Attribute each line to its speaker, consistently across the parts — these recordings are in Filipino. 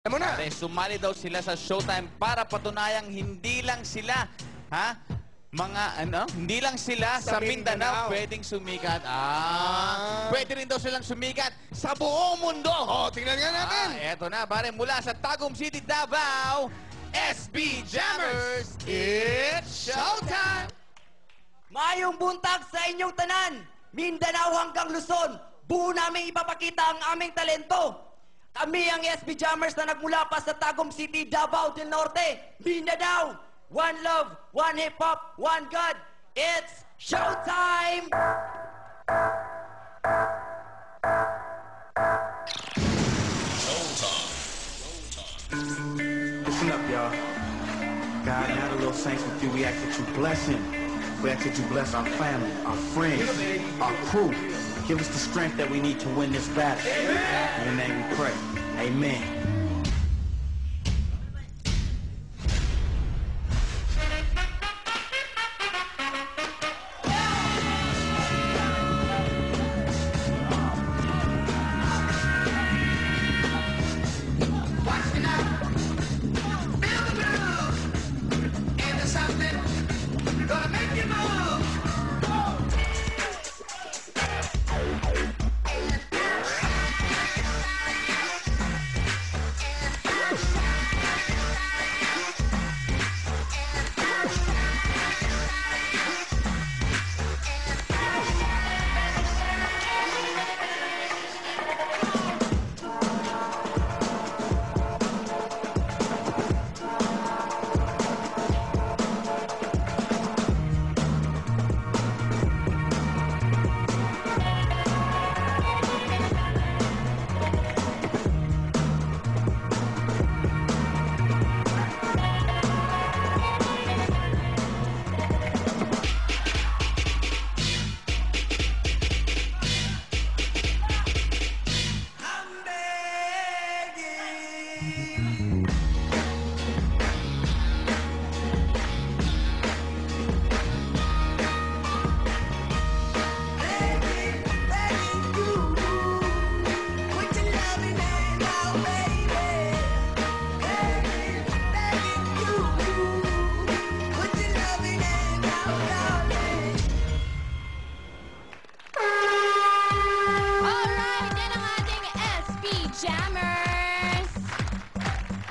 Speaker 1: Alam mo na.
Speaker 2: Pare, sumali daw sila sa Showtime para patunayang hindi lang sila, hindi lang sila sa Mindanao pwedeng sumikat. Pwede rin daw silang sumikat sa buong mundo.
Speaker 1: Tingnan nga natin.
Speaker 2: Eto na, pare, mula sa Tagum City, Davao, SB Jammers, it's Showtime!
Speaker 3: Mayong buntag sa inyong tanan, Mindanao hanggang Luzon, buo namin ipapakita ang aming talento. Kami ang SB Jammers na nagmula pa sa Tagum City, Davao del Norte, Mindanao. One love, one hip-hop, one God. It's Showtime!
Speaker 4: Listen up, y'all. God, now the little saints with you, we ask that you bless him. We ask that you bless our family, our friends, our crew. Give us the strength that we need to win this battle. In your name we pray. Amen.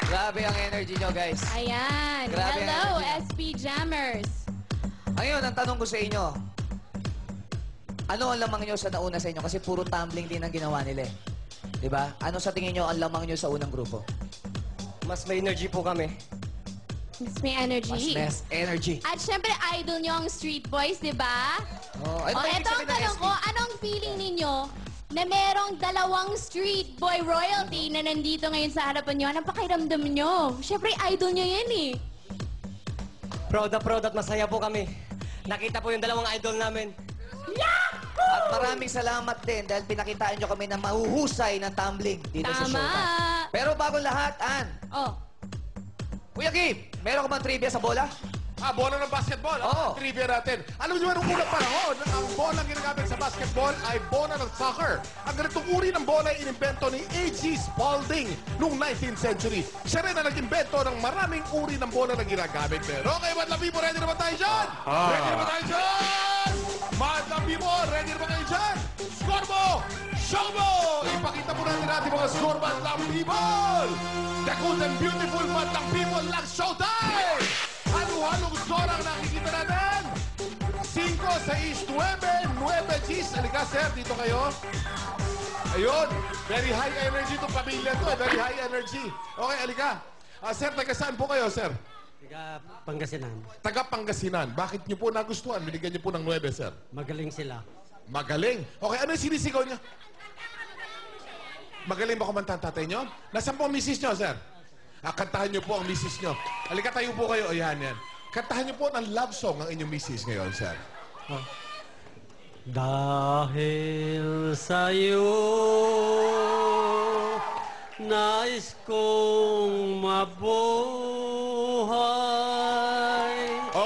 Speaker 2: Grabe ang energy nyo, guys.
Speaker 5: Ayan.
Speaker 2: Grabe ang
Speaker 5: Hello,
Speaker 2: energy.
Speaker 5: SB Jammers.
Speaker 2: Ngayon, ang tanong ko sa inyo, ano ang lamang nyo sa nauna sa inyo? Kasi puro tumbling din ang ginawa nila eh. Diba? Ano sa tingin nyo ang lamang nyo sa unang grupo?
Speaker 1: Mas may energy po kami.
Speaker 5: Mas may energy.
Speaker 2: Mas energy.
Speaker 5: At syempre, idol nyo ang Street Boys, di ba?
Speaker 2: Ano ba ibig
Speaker 5: Eto ang
Speaker 2: sabihin ng
Speaker 5: tanong
Speaker 2: SB?
Speaker 5: ko, anong feeling ninyo na merong dalawang Street Boy royalty na nandito ngayon sa harapan nyo? Anong pakiramdam nyo? Syempre, idol nyo yan eh.
Speaker 1: Proud at masaya po kami. Nakita po yung dalawang idol namin.
Speaker 2: At maraming salamat din dahil pinakitaan nyo kami na mahuhusay ng tumbling dito sa
Speaker 5: Tama.
Speaker 2: Showtime. Pero bago lahat, Ann,
Speaker 5: Oh.
Speaker 2: Kuya Kim, meron ka bang trivia sa bola?
Speaker 6: Bola ng basketball.
Speaker 2: Oo.
Speaker 6: Ang trivia natin. Alam niyo, nung unang panahon, ang bola ginagamit sa basketball ay bola ng soccer. Ang ganitong uri ng bola ay inimbento ni A.G. Spalding noong 19th century. Siya rin ang nag-imbento ng maraming uri ng bola na ginagamit. Pero okay, Madlang People, ready naman tayo dyan? Ready naman tayo dyan? Madlang People, ready naman kayo dyan? Score mo! Show mo! Ipakita po natin natin mga score, Madlang People! The good and beautiful Madlang People lang Showtime! Halo-halong score ang nakikita natin. 5, 6, 9, 9 Gs. Halika, sir. Dito kayo. Ayun. Very high energy itong pamilya to. Very high energy. Okay, halika. Sir, taga saan po kayo, sir?
Speaker 7: Taga Pangasinan.
Speaker 6: Taga Pangasinan. Bakit niyo po nagustuhan? Binigyan niyo po ng 9, sir.
Speaker 7: Magaling sila.
Speaker 6: Magaling. Okay, ano yung sinisigaw niyo? Magaling ba kumanta ang tatay niyo? Nasaan po ang misis niyo, sir? Kantahan niyo po ang misis niyo. Halika, tayo po kayo. Ayan, yan. Kantahan niyo po ng love song ang inyong misis ngayon, sir.
Speaker 7: Dahil sa'yo, nais kong mabuhay.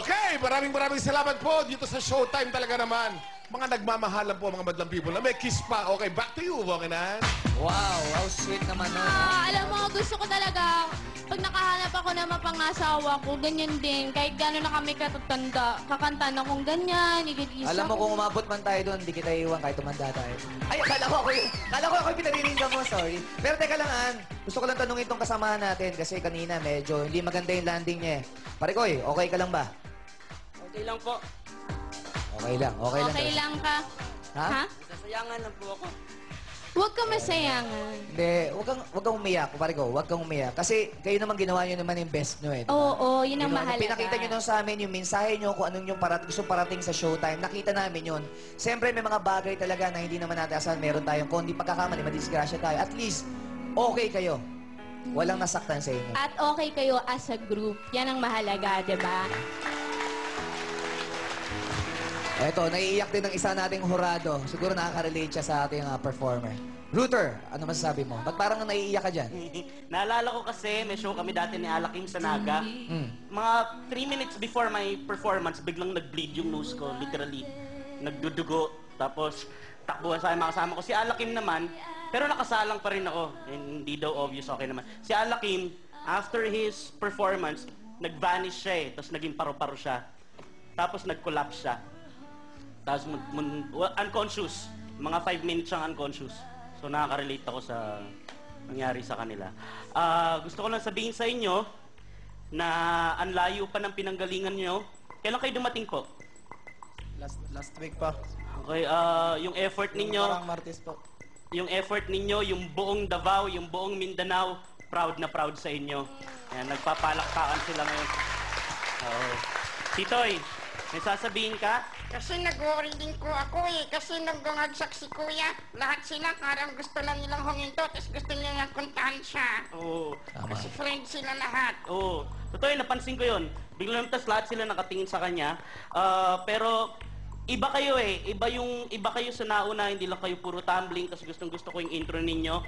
Speaker 6: Okay, maraming salamat po dito sa Showtime talaga naman. mga nagmamahalan po, mga madlang people na may kiss pa. Okay, back to you, Vonginan.
Speaker 2: Wow, how sweet naman nun.
Speaker 5: Alam mo, gusto ko talaga, pag nakahanap ako ng mapangasawa ko, ganyan din. Kahit gano'n na kami katatanda, kakanta na kong ganyan, igit-isa.
Speaker 2: Alam mo, kung umabot man tayo doon, hindi kita iwan kahit tumanda tayo. Ay, kala ko ako yung pinariringgan mo, sorry. Pero teka lang, Ann. Gusto ko lang tanungin itong kasamahan natin kasi kanina medyo hindi maganda yung landing niya eh. Pare Koy, okay ka lang ba?
Speaker 3: Okay lang po.
Speaker 2: Okay lang, okay lang.
Speaker 5: Okay lang ka.
Speaker 2: Ha?
Speaker 3: Sasayangan lang po ako.
Speaker 5: Huwag ka masayangan.
Speaker 2: Hindi, wag kang umiyak, pare ko, wag kang umiyak. Kasi kayo naman ginawa nyo naman yung best nyo eh. di ba?
Speaker 5: Oo, yun ang
Speaker 2: Ano,
Speaker 5: mahalaga.
Speaker 2: Pinakita nyo nung sa amin yung mensahe nyo kung anong yung gusto parating sa showtime. Nakita namin yun. Siyempre, may mga bagay talaga na hindi naman natin asahan. Meron tayong kundi pagkakamali, madisgrasya tayo. At least, okay kayo. Walang nasaktan sa inyo.
Speaker 5: At okay kayo as a group. Yan ang mahalaga, di ba?
Speaker 2: Eto, naiiyak din ng isa nating hurado. Siguro nakaka-relate siya sa ating performer. Luther, ano masasabi mo? Ba't parang naiiyak ka dyan?
Speaker 3: Naalala ko kasi, may show kami dati ni Alakim sa Naga. Mga 3 minutes before my performance, biglang nag-bleed yung nose ko, literally. Nagdudugo. Tapos, takbuhan sa mga kasama ko. Si Alakim naman, pero nakasalang pa rin ako. Hindi daw obvious, okay naman. Si Alakim, after his performance, nag-vanish siya eh. Tapos naging paru-paro siya. Tapos nag-collapse siya. Tapos unconscious. Mga 5 minutes siyang unconscious. So nakaka-relate ako sa nangyari sa kanila. Gusto ko lang sabihin sa inyo na ang layo pa ng pinanggalingan nyo. Kailan kayo dumating po?
Speaker 8: Last week pa.
Speaker 3: Okay, yung effort ninyo,
Speaker 8: Parang Martes po.
Speaker 3: yung effort ninyo, yung buong Davao, yung buong Mindanao, proud na proud sa inyo. Ayan, nagpapalakpakan sila ngayon. Titoy, may sasabihin ka?
Speaker 9: Kasi nag-worry din ko ako eh. Kasi nung gumagsak si Kuya, lahat sila parang gusto lang nilang huminto, tapos gusto nilang kuntahan siya.
Speaker 3: Oo.
Speaker 9: Kasi friend sila lahat.
Speaker 3: Oo. Totoo yun, napansin ko yun. Biglang tas lahat sila nakatingin sa kanya. Pero iba kayo eh. Iba kayo sa nauna, hindi lang kayo puro tumbling, tapos gusto ko yung intro ninyo.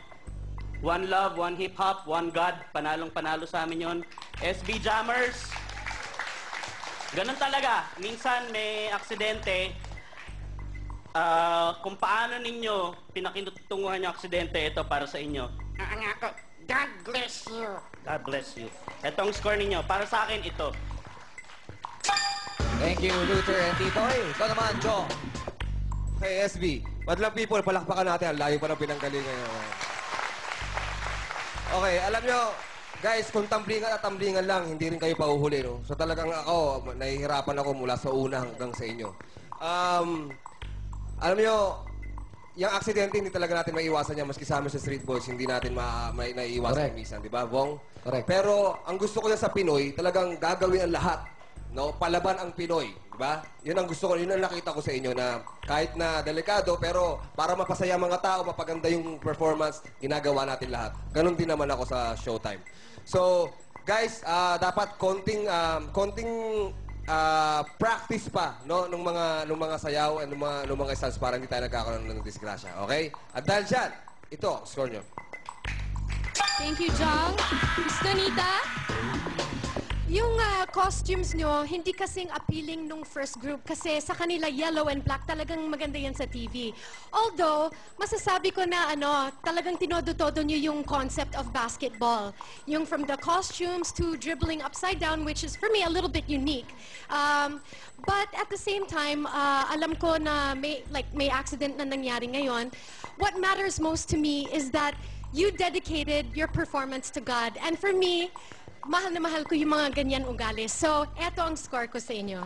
Speaker 3: One love, one hip hop, one God. Panalong panalo sa amin yun. SB Jammers. Ganun talaga. Minsan may aksidente. Kung paano ninyo pinakitunguhan yung aksidente, ito para sa inyo.
Speaker 9: Ang ako, God bless you.
Speaker 3: God bless you. Ito ang score ninyo. Para sa akin, ito.
Speaker 2: Thank you, Luther and Titoy. Ikaw naman, Jong.
Speaker 10: Hey, SB. Madlang people, palakpakan natin. Ang layo pa ng pinanggalingan. Okay, alam nyo, guys, kung tamblingan at tamblingan lang, hindi rin kayo pauhuli, no? So talagang ako, nahihirapan ako mula sa una hanggang sa inyo. Alam nyo, yung aksidente, hindi talaga natin maiiwasan yan. Maski sa amin sa Street Boys, hindi natin naiiwasan
Speaker 2: Correct.
Speaker 10: minsan, di ba, Bong?
Speaker 2: Correct.
Speaker 10: Pero ang gusto ko yan sa Pinoy, talagang gagawin ang lahat. No, palaban ang Pinoy, di ba? Yun ang gusto ko, yun ang nakita ko sa inyo na kahit na delikado, pero para mapasaya mga tao, mapaganda yung performance, ginagawa natin lahat. Ganon din naman ako sa Showtime. So, guys, dapat konting practice pa, no, nung mga sayaw and nung mga stunts para hindi tayo nagkakaroon ng disgrasya, okay? At dahil dyan, ito, score nyo.
Speaker 5: Thank you, Jong. Miss Donita?
Speaker 11: Yung costumes nyo, hindi kasing appealing nung first group kasi sa kanila yellow and black, talagang maganda yan sa TV. Although, masasabi ko na talagang tinodo-todo nyo yung concept of basketball. Yung from the costumes to dribbling upside down, which is for me a little bit unique. But at the same time, alam ko na may accident na nangyari ngayon. What matters most to me is that you dedicated your performance to God. And for me, mahal na mahal ko yung mga ganyan ugali. So, eto ang score ko sa inyo.